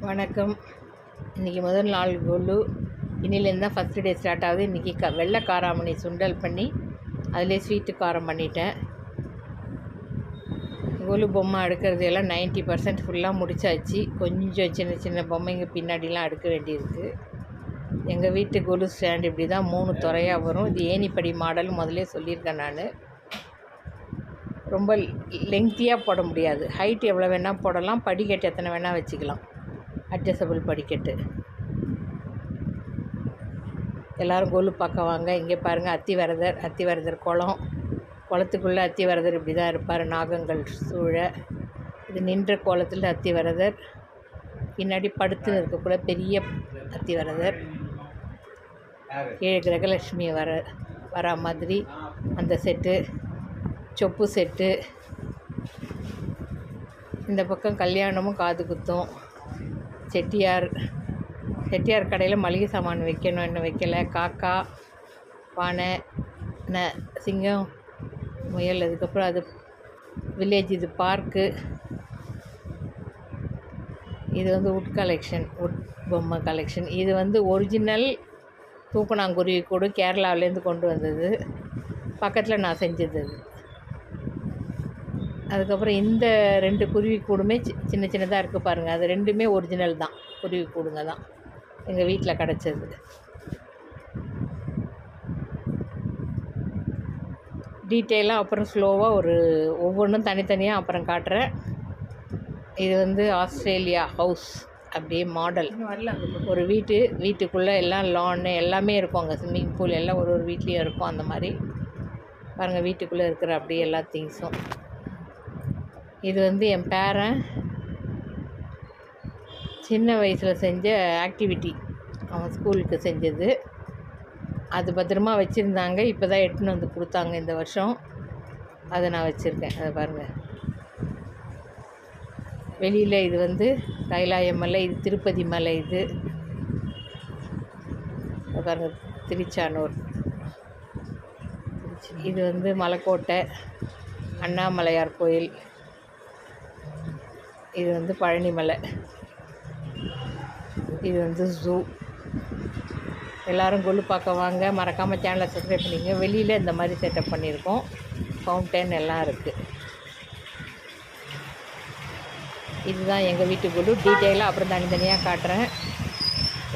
வணக்கம். இன்றைக்கி முதல் நாள் கொலு. இன்னிலேருந்து தான் ஃபஸ்ட்டு டே ஸ்டார்ட் ஆகுது. இன்றைக்கி வெள்ளை காராமணி சுண்டல் பண்ணி அதிலே ஸ்வீட்டு காரம் பண்ணிட்டேன். கொலு பொம்மை அடுக்கிறது எல்லாம் 90% ஃபுல்லாக முடிச்சாச்சு. கொஞ்சம் சின்ன சின்ன பொம்மைங்க பின்னாடிலாம் அடுக்க வேண்டியிருக்கு. எங்கள் வீட்டு கொலு ஸ்டாண்ட் இப்படி தான் 3 துறையாக வரும். இது ஏணிப்படி மாடல் முதலே சொல்லியிருக்கேன் நான். ரொம்ப லெங்க்த்தியாக போட முடியாது. ஹைட் எவ்வளோ வேணால் போடலாம், படிக்கட்டு எத்தனை வேணால் வச்சுக்கலாம். அட்ஜஸ்டபிள் படிக்கட்டு. எல்லோரும் கொலு பார்க்க வாங்க. இங்கே பாருங்கள், அத்திவரதர் குளத்துக்குள்ளே அத்திவரதர் இப்படி தான் இருப்பார், நாகங்கள் சூழ. இது நின்ற கோலத்தில் அத்திவரதர். பின்னாடி படுத்துன்னு இருக்கக்கூட பெரிய அத்திவரதர். கீழே கிரகலட்சுமி வர மாதிரி அந்த செட்டு, சொப்பு செட்டு. இந்த பக்கம் கல்யாணமும் காது குத்தும். செட்டியார் கடையில் மளிகை சாமான் வைக்கணும், இன்னும் வைக்கலை. காக்கா, பானை, சிங்கம், முயல். அதுக்கப்புறம் அது வில்லேஜ், இது பார்க்கு. இது வுட் கலெக்ஷன், வுட் பொம்மை கலெக்ஷன். இது ஒரிஜினல் தூக்கணாங்குருவி கூடு, கேரளாவிலேருந்து கொண்டு வந்தது. பக்கத்தில் நான் செஞ்சது அது. அதுக்கப்புறம் இந்த 2 குருவி கூடுமே சின்ன சின்னதாக இருக்குது பாருங்கள். அது 2மே ஒரிஜினல் தான், குருவி கூடுங்க தான், எங்கள் வீட்டில் கிடச்சது. டீட்டெயிலாக அப்புறம் ஸ்லோவாக ஒவ்வொன்றும் தனித்தனியாக அப்புறம் காட்டுறேன். இது ஆஸ்திரேலியா ஹவுஸ், அப்படியே மாடல். ஒரு வீட்டுக்குள்ளே எல்லாம் லான்னு எல்லாமே இருக்கும். அங்கே ஸ்விம்மிங் பூல் எல்லாம் ஒரு வீட்லேயும் இருக்கும். அந்த மாதிரி பாருங்கள், வீட்டுக்குள்ளே இருக்கிற அப்படியே எல்லா திங்ஸும். இது என் பேரன் சின்ன வயசில் செஞ்ச ஆக்டிவிட்டி, அவன் ஸ்கூலுக்கு செஞ்சது. அது பத்திரமா வச்சுருந்தாங்க. இப்போ தான் எடுத்துன்னு வந்து கொடுத்தாங்க இந்த வருஷம். அதை நான் வச்சுருக்கேன். அதை பாருங்கள். வெளியில் இது கைலாய மலை, இது திருப்பதி மலை. இது பாருங்கள், திருச்சானூர். இது மலைக்கோட்டை, அண்ணாமலையார் கோயில். இது பழனி மலை. இது ஜூ. எல்லோரும் கொலு பார்க்க வாங்க. மறக்காமல் சேனலை சப்ஸ்கிரைப் பண்ணிங்க. வெளியில் இந்த மாதிரி செட்டப் பண்ணியிருக்கோம். ஃபவுண்டன் எல்லாம் இருக்குது. இதுதான் எங்கள் வீட்டு கொலு. டீட்டெயிலாக அப்புறம் தனித்தனியாக காட்டுறேன்.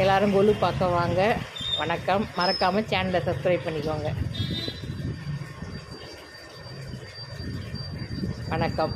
எல்லோரும் கொலு பார்க்க வாங்க. வணக்கம். மறக்காமல் சேனலை சப்ஸ்கிரைப் பண்ணிக்கோங்க. வணக்கம்.